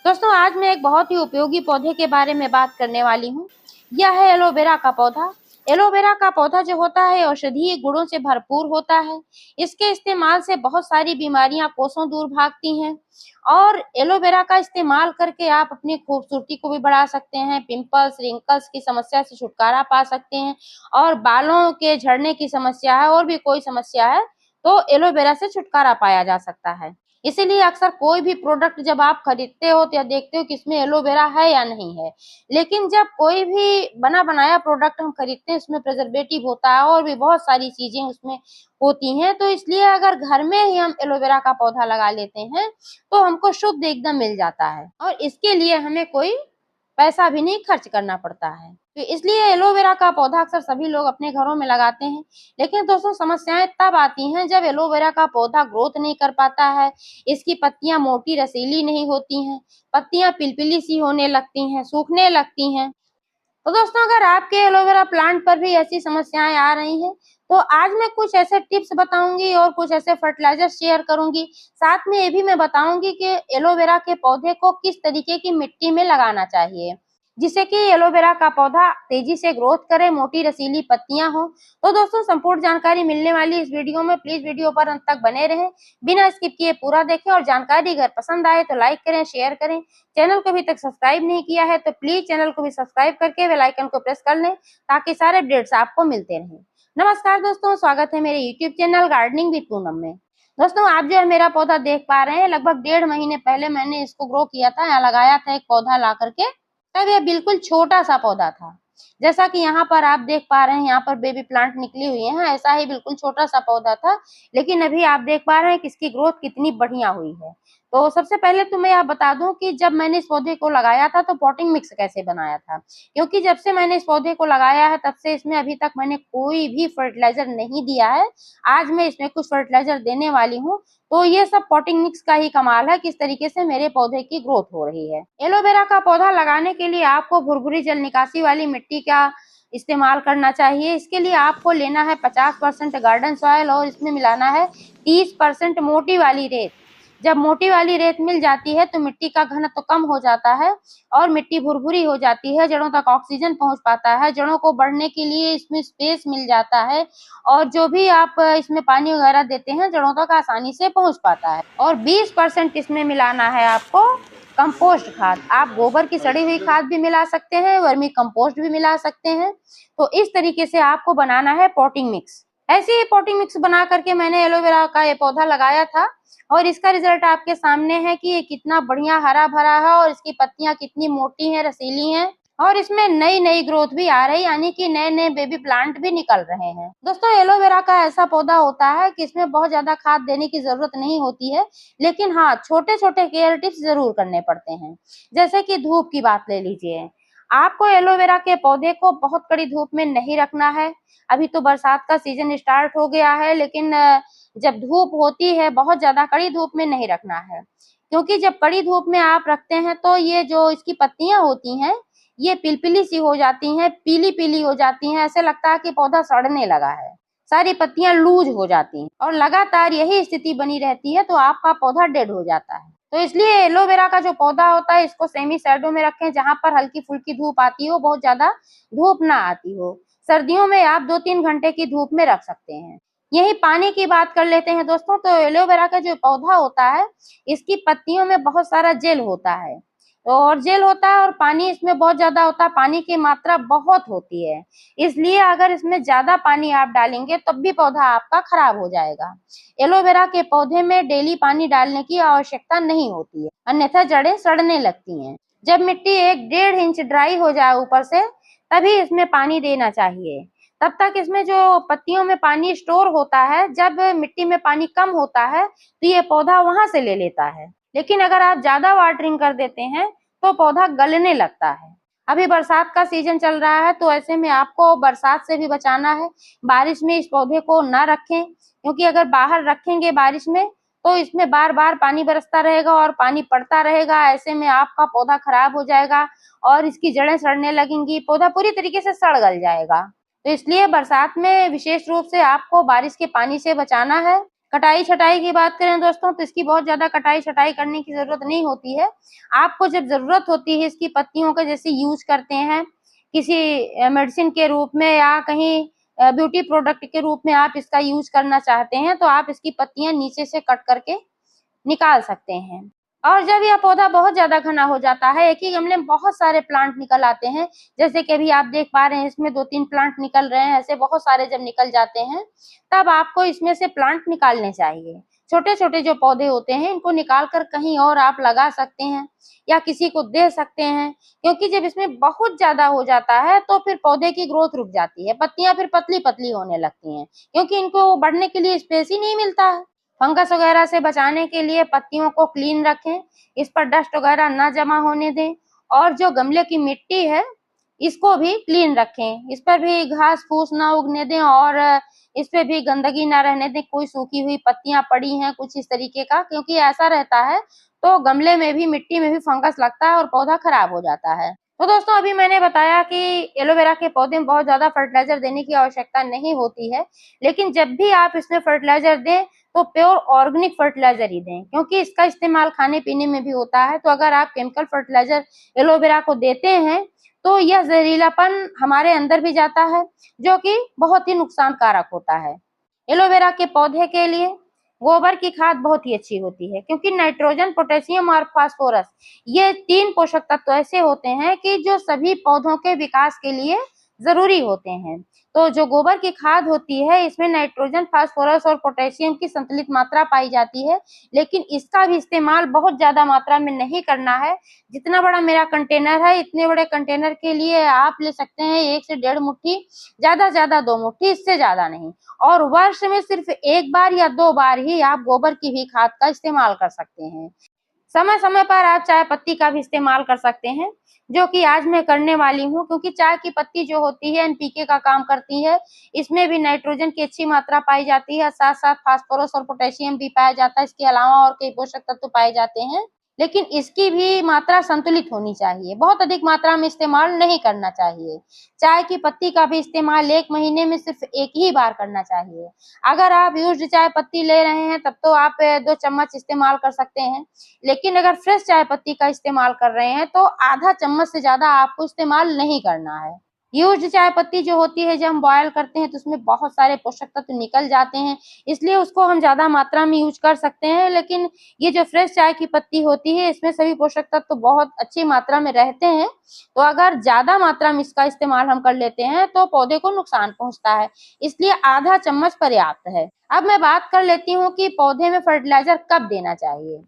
दोस्तों आज मैं एक बहुत ही उपयोगी पौधे के बारे में बात करने वाली हूँ। यह है एलोवेरा का पौधा। एलोवेरा का पौधा जो होता है औषधीय गुणों से भरपूर होता है। इसके इस्तेमाल से बहुत सारी बीमारियां कोसों दूर भागती हैं और एलोवेरा का इस्तेमाल करके आप अपनी खूबसूरती को भी बढ़ा सकते हैं, पिंपल्स, रिंकल्स की समस्या से छुटकारा पा सकते हैं और बालों के झड़ने की समस्या है और भी कोई समस्या है तो एलोवेरा से छुटकारा पाया जा सकता है। इसीलिए अक्सर कोई भी प्रोडक्ट जब आप खरीदते हो तो या देखते हो कि इसमें एलोवेरा है या नहीं है। लेकिन जब कोई भी बना बनाया प्रोडक्ट हम खरीदते हैं उसमें प्रिजर्वेटिव होता है और भी बहुत सारी चीजें उसमें होती हैं, तो इसलिए अगर घर में ही हम एलोवेरा का पौधा लगा लेते हैं तो हमको शुद्ध एकदम मिल जाता है और इसके लिए हमें कोई पैसा भी नहीं खर्च करना पड़ता है। तो इसलिए एलोवेरा का पौधा अक्सर सभी लोग अपने घरों में लगाते हैं। लेकिन दोस्तों समस्याएं तब आती हैं जब एलोवेरा का पौधा ग्रोथ नहीं कर पाता है, इसकी पत्तियां मोटी रसीली नहीं होती हैं, पत्तियां पिलपिली सी होने लगती हैं, सूखने लगती हैं। तो दोस्तों अगर आपके एलोवेरा प्लांट पर भी ऐसी समस्याएं आ रही हैं तो आज मैं कुछ ऐसे टिप्स बताऊंगी और कुछ ऐसे फर्टिलाइजर शेयर करूंगी। साथ में ये भी मैं बताऊंगी कि एलोवेरा के पौधे को किस तरीके की मिट्टी में लगाना चाहिए जिससे कि एलोवेरा का पौधा तेजी से ग्रोथ करे, मोटी रसीली पत्तियां हो। तो दोस्तों संपूर्ण जानकारी मिलने वाली इस वीडियो में, प्लीज वीडियो पर अंत तक बने रहें, बिना स्किप किए पूरा देखें और जानकारी अगर पसंद आए तो लाइक करें, शेयर करें। चैनल को अभी तक सब्सक्राइब नहीं किया है तो प्लीज चैनल को भी सब्सक्राइब करके बेल आइकन को प्रेस कर लें ताकि सारे अपडेट्स आपको मिलते रहें। नमस्कार दोस्तों, स्वागत है मेरे YouTube channel gardening with Poonam में। दोस्तों आप जो है मेरा पौधा देख पा रहे हैं, लगभग 1.5 महीने पहले मैंने इसको ग्रो किया था, यहाँ लगाया था एक पौधा ला करके। तब यह बिल्कुल छोटा सा पौधा था, जैसा कि यहाँ पर आप देख पा रहे हैं, यहाँ पर बेबी प्लांट निकली हुई है, ऐसा ही बिल्कुल छोटा सा पौधा था। लेकिन अभी आप देख पा रहे हैं कि इसकी ग्रोथ कितनी बढ़िया हुई है। तो सबसे पहले तो मैं आप बता दूं कि जब मैंने इस पौधे को लगाया था तो पॉटिंग मिक्स कैसे बनाया था, क्योंकि जब से मैंने इस पौधे को लगाया है तब से इसमें अभी तक मैंने कोई भी फर्टिलाइजर नहीं दिया है। आज मैं इसमें कुछ फर्टिलाइजर देने वाली हूँ। तो ये सब पॉटिंग मिक्स का ही कमाल है, किस तरीके से मेरे पौधे की ग्रोथ हो रही है। एलोवेरा का पौधा लगाने के लिए आपको भुरभुरी जल निकासी वाली मिट्टी का इस्तेमाल करना चाहिए। इसके लिए आपको लेना है 50% गार्डन सॉइल और इसमें मिलाना है 30% मोटी वाली रेत। जब मोटी वाली रेत मिल जाती है तो मिट्टी का घनत्व तो कम हो जाता है और मिट्टी भुरभुरी हो जाती है, जड़ों तक ऑक्सीजन पहुंच पाता है, जड़ों को बढ़ने के लिए इसमें स्पेस मिल जाता है और जो भी आप इसमें पानी वगैरह देते हैं जड़ों तक आसानी से पहुंच पाता है। और 20% इसमें मिलाना है आपको कंपोस्ट खाद। आप गोबर की सड़ी हुई खाद भी मिला सकते हैं, वर्मी कंपोस्ट भी मिला सकते हैं। तो इस तरीके से आपको बनाना है पॉटिंग मिक्स। ऐसे ही पॉटिंग मिक्स बना करके मैंने एलोवेरा का ये पौधा लगाया था और इसका रिजल्ट आपके सामने है कि ये कितना बढ़िया हरा भरा है और इसकी पत्तियां कितनी मोटी हैं, रसीली हैं और इसमें नई नई ग्रोथ भी आ रही, यानी कि नए नए बेबी प्लांट भी निकल रहे हैं। दोस्तों एलोवेरा का ऐसा पौधा होता है कि इसमें बहुत ज्यादा खाद देने की जरूरत नहीं होती है, लेकिन हाँ छोटे छोटे केयर टिप्स जरूर करने पड़ते हैं। जैसे कि धूप की बात ले लीजिए, आपको एलोवेरा के पौधे को बहुत कड़ी धूप में नहीं रखना है। अभी तो बरसात का सीजन स्टार्ट हो गया है, लेकिन जब धूप होती है बहुत ज्यादा कड़ी धूप में नहीं रखना है, क्योंकि जब कड़ी धूप में आप रखते हैं तो ये जो इसकी पत्तियां होती हैं ये पिलपिली सी हो जाती हैं, पीली पीली हो जाती हैं, ऐसे लगता है कि पौधा सड़ने लगा है, सारी पत्तियां लूज हो जाती हैं और लगातार यही स्थिति बनी रहती है तो आपका पौधा डेड हो जाता है। तो इसलिए एलोवेरा का जो पौधा होता है इसको सेमी शैडो में रखें, जहां पर हल्की फुल्की धूप आती हो, बहुत ज्यादा धूप ना आती हो। सर्दियों में आप 2-3 घंटे की धूप में रख सकते हैं। यही पानी की बात कर लेते हैं दोस्तों, तो एलोवेरा का जो पौधा होता है इसकी पत्तियों में बहुत सारा जेल होता है और जेल होता है और पानी इसमें बहुत ज्यादा होता है, पानी की मात्रा बहुत होती है। इसलिए अगर इसमें ज्यादा पानी आप डालेंगे तब भी पौधा आपका खराब हो जाएगा। एलोवेरा के पौधे में डेली पानी डालने की आवश्यकता नहीं होती है, अन्यथा जड़ें सड़ने लगती हैं। जब मिट्टी 1-1.5 इंच ड्राई हो जाए ऊपर से तभी इसमें पानी देना चाहिए। तब तक इसमें जो पत्तियों में पानी स्टोर होता है, जब मिट्टी में पानी कम होता है तो ये पौधा वहां से ले लेता है। लेकिन अगर आप ज्यादा वाटरिंग कर देते हैं तो पौधा गलने लगता है। अभी बरसात का सीजन चल रहा है तो ऐसे में आपको बरसात से भी बचाना है। बारिश में इस पौधे को ना रखें, क्योंकि अगर बाहर रखेंगे बारिश में तो इसमें बार बार पानी बरसता रहेगा और पानी पड़ता रहेगा, ऐसे में आपका पौधा खराब हो जाएगा और इसकी जड़ें सड़ने लगेंगी, पौधा पूरी तरीके से सड़ गल जाएगा। तो इसलिए बरसात में विशेष रूप से आपको बारिश के पानी से बचाना है। कटाई छटाई की बात करें दोस्तों तो इसकी बहुत ज्यादा कटाई छटाई करने की जरूरत नहीं होती है। आपको जब जरूरत होती है इसकी पत्तियों का, जैसे यूज करते हैं किसी मेडिसिन के रूप में या कहीं ब्यूटी प्रोडक्ट के रूप में आप इसका यूज करना चाहते हैं, तो आप इसकी पत्तियां नीचे से कट करके निकाल सकते हैं। और जब यह पौधा बहुत ज्यादा घना हो जाता है, एक ही गमले में बहुत सारे प्लांट निकल आते हैं, जैसे कि अभी आप देख पा रहे हैं इसमें 2-3 प्लांट निकल रहे हैं, ऐसे बहुत सारे जब निकल जाते हैं तब आपको इसमें से प्लांट निकालने चाहिए। छोटे छोटे जो पौधे होते हैं इनको निकाल कर कहीं और आप लगा सकते हैं या किसी को दे सकते हैं, क्योंकि जब इसमें बहुत ज्यादा हो जाता है तो फिर पौधे की ग्रोथ रुक जाती है, पत्तियां फिर पतली पतली होने लगती हैं, क्योंकि इनको बढ़ने के लिए स्पेस ही नहीं मिलता है। फंगस वगैरह से बचाने के लिए पत्तियों को क्लीन रखें, इस पर डस्ट वगैरह ना जमा होने दें, और जो गमले की मिट्टी है इसको भी क्लीन रखें, इस पर भी घास फूस ना उगने दें और इस पे भी गंदगी ना रहने दें, कोई सूखी हुई पत्तियां पड़ी हैं कुछ इस तरीके का, क्योंकि ऐसा रहता है तो गमले में भी मिट्टी में भी फंगस लगता है और पौधा खराब हो जाता है। तो दोस्तों अभी मैंने बताया कि एलोवेरा के पौधे में बहुत ज्यादा फर्टिलाइजर देने की आवश्यकता नहीं होती है, लेकिन जब भी आप इसमें फर्टिलाइजर दें तो प्योर ऑर्गेनिक फर्टिलाइजर ही दें, क्योंकि इसका इस्तेमाल खाने पीने में भी होता है। तो अगर आप केमिकल फर्टिलाइजर एलोवेरा को देते हैं तो यह जहरीलापन हमारे अंदर भी जाता है, जो कि बहुत ही नुकसान कारक होता है। एलोवेरा के पौधे के लिए गोबर की खाद बहुत ही अच्छी होती है, क्योंकि नाइट्रोजन, पोटेशियम और फास्फोरस ये 3 पोषक तत्व ऐसे होते हैं कि जो सभी पौधों के विकास के लिए जरूरी होते हैं। तो जो गोबर की खाद होती है इसमें नाइट्रोजन, फास्फोरस और पोटेशियम की संतुलित मात्रा पाई जाती है, लेकिन इसका भी इस्तेमाल बहुत ज्यादा मात्रा में नहीं करना है। जितना बड़ा मेरा कंटेनर है, इतने बड़े कंटेनर के लिए आप ले सकते हैं 1 से 1.5 मुट्ठी, ज्यादा से ज्यादा 2 मुट्ठी, इससे ज्यादा नहीं। और वर्ष में सिर्फ 1 बार या 2 बार ही आप गोबर की भी खाद का इस्तेमाल कर सकते हैं। समय समय पर आप चाय पत्ती का भी इस्तेमाल कर सकते हैं, जो कि आज मैं करने वाली हूँ, क्योंकि चाय की पत्ती जो होती है एनपीके का काम करती है। इसमें भी नाइट्रोजन की अच्छी मात्रा पाई जाती है, साथ साथ फास्फोरस और पोटेशियम भी पाया जाता है, इसके अलावा और कई पोषक तत्व पाए जाते हैं, लेकिन इसकी भी मात्रा संतुलित होनी चाहिए, बहुत अधिक मात्रा में इस्तेमाल नहीं करना चाहिए। चाय की पत्ती का भी इस्तेमाल 1 महीने में सिर्फ 1 ही बार करना चाहिए। अगर आप यूज्ड चाय पत्ती ले रहे हैं तब तो आप 2 चम्मच इस्तेमाल कर सकते हैं, लेकिन अगर फ्रेश चाय पत्ती का इस्तेमाल कर रहे हैं तो आधा चम्मच से ज्यादा आपको इस्तेमाल नहीं करना है। यूज्ड चाय पत्ती जो होती है जब हम बॉयल करते हैं तो उसमें बहुत सारे पोषक तत्व निकल जाते हैं, इसलिए उसको हम ज्यादा मात्रा में यूज कर सकते हैं, लेकिन ये जो फ्रेश चाय की पत्ती होती है इसमें सभी पोषक तत्व बहुत अच्छी मात्रा में रहते हैं। तो अगर ज्यादा मात्रा में इसका इस्तेमाल हम कर लेते हैं तो पौधे को नुकसान पहुंचता है, इसलिए आधा चम्मच पर्याप्त है। अब मैं बात कर लेती हूँ कि पौधे में फर्टिलाइजर कब देना चाहिए।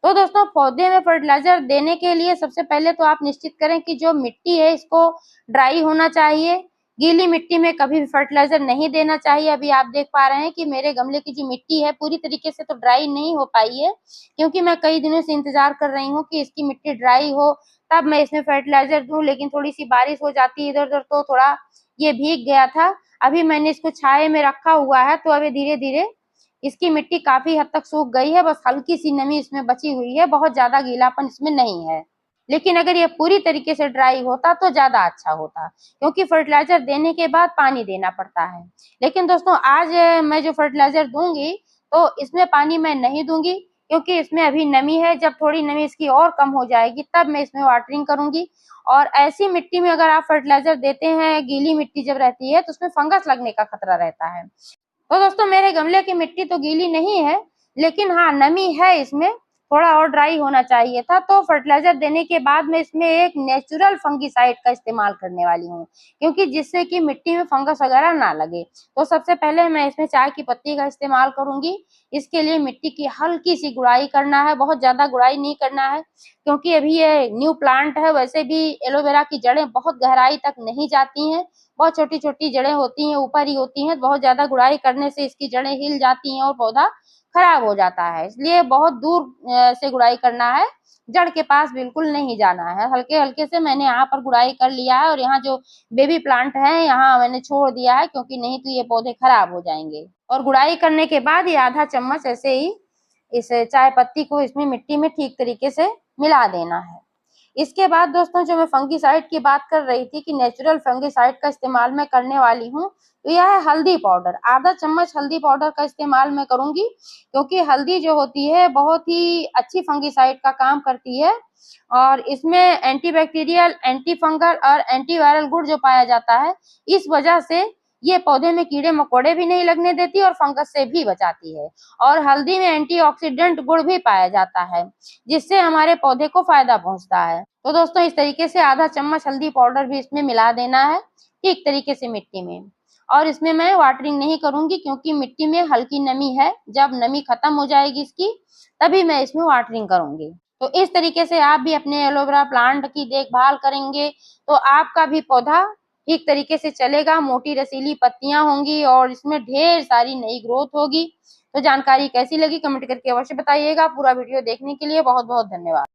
तो दोस्तों पौधे में फर्टिलाइजर देने के लिए सबसे पहले तो आप निश्चित करें कि जो मिट्टी है इसको ड्राई होना चाहिए। गीली मिट्टी में कभी भी फर्टिलाइजर नहीं देना चाहिए। अभी आप देख पा रहे हैं कि मेरे गमले की जो मिट्टी है पूरी तरीके से तो ड्राई नहीं हो पाई है, क्योंकि मैं कई दिनों से इंतजार कर रही हूँ कि इसकी मिट्टी ड्राई हो तब मैं इसमें फर्टिलाइजर दूं, लेकिन थोड़ी सी बारिश हो जाती है इधर उधर तो थोड़ा ये भीग गया था। अभी मैंने इसको छाये में रखा हुआ है तो अभी धीरे धीरे इसकी मिट्टी काफी हद तक सूख गई है, बस हल्की सी नमी इसमें बची हुई है, बहुत ज्यादा गीलापन इसमें नहीं है। लेकिन अगर ये पूरी तरीके से ड्राई होता तो ज्यादा अच्छा होता, क्योंकि फर्टिलाइजर देने के बाद पानी देना पड़ता है। लेकिन दोस्तों आज मैं जो फर्टिलाइजर दूंगी तो इसमें पानी मैं नहीं दूंगी, क्योंकि इसमें अभी नमी है। जब थोड़ी नमी इसकी और कम हो जाएगी तब मैं इसमें वाटरिंग करूंगी। और ऐसी मिट्टी में अगर आप फर्टिलाइजर देते हैं, गीली मिट्टी जब रहती है तो उसमें फंगस लगने का खतरा रहता है। तो दोस्तों मेरे गमले की मिट्टी तो गीली नहीं है, लेकिन हाँ नमी है इसमें, थोड़ा और ड्राई होना चाहिए था। तो फर्टिलाइजर देने के बाद मैं इसमें एक नेचुरल फंगिसाइड का इस्तेमाल करने वाली हूँ, क्योंकि जिससे कि मिट्टी में फंगस वगैरह ना लगे। तो सबसे पहले मैं इसमें चाय की पत्ती का इस्तेमाल करूंगी। इसके लिए मिट्टी की हल्की सी गुड़ाई करना है, बहुत ज्यादा गुड़ाई नहीं करना है, क्योंकि अभी ये न्यू प्लांट है। वैसे भी एलोवेरा की जड़ें बहुत गहराई तक नहीं जाती हैं, बहुत छोटी छोटी जड़ें होती हैं, ऊपर ही होती हैं। बहुत ज्यादा गुड़ाई करने से इसकी जड़ें हिल जाती हैं और पौधा खराब हो जाता है, इसलिए बहुत दूर से गुड़ाई करना है, जड़ के पास बिल्कुल नहीं जाना है। हल्के हल्के से मैंने यहाँ पर गुड़ाई कर लिया है और यहाँ जो बेबी प्लांट है यहाँ मैंने छोड़ दिया है, क्योंकि नहीं तो ये पौधे खराब हो जाएंगे। और गुड़ाई करने के बाद ये आधा चम्मच ऐसे ही इस चाय पत्ती को इसमें मिट्टी में ठीक तरीके से मिला देना है। इसके बाद दोस्तों जो मैं फंगिसाइड की बात कर रही थी कि नेचुरल फंगिसाइड का इस्तेमाल मैं करने वाली हूँ, तो यह है हल्दी पाउडर। आधा चम्मच हल्दी पाउडर का इस्तेमाल मैं करूंगी, क्योंकि हल्दी जो होती है बहुत ही अच्छी फंगिसाइड का काम करती है और इसमें एंटीबैक्टीरियल, एंटी फंगल और एंटीवायरल गुण जो पाया जाता है, इस वजह से ये पौधे में कीड़े मकोड़े भी नहीं लगने देती और फंगस से भी बचाती है। और हल्दी में एंटीऑक्सीडेंट गुण भी पाया जाता है, जिससे हमारे पौधे को फायदा पहुंचता है। तो दोस्तों इस तरीके से आधा चम्मच हल्दी पाउडर भी इसमें मिला देना है ठीक तरीके से मिट्टी में। और इसमें मैं वाटरिंग नहीं करूंगी, क्योंकि मिट्टी में हल्की नमी है, जब नमी खत्म हो जाएगी इसकी तभी मैं इसमें वाटरिंग करूंगी। तो इस तरीके से आप भी अपने एलोवेरा प्लांट की देखभाल करेंगे तो आपका भी पौधा ठीक तरीके से चलेगा, मोटी रसीली पत्तियां होंगी और इसमें ढेर सारी नई ग्रोथ होगी। तो जानकारी कैसी लगी कमेंट करके अवश्य बताइएगा। पूरा वीडियो देखने के लिए बहुत बहुत धन्यवाद।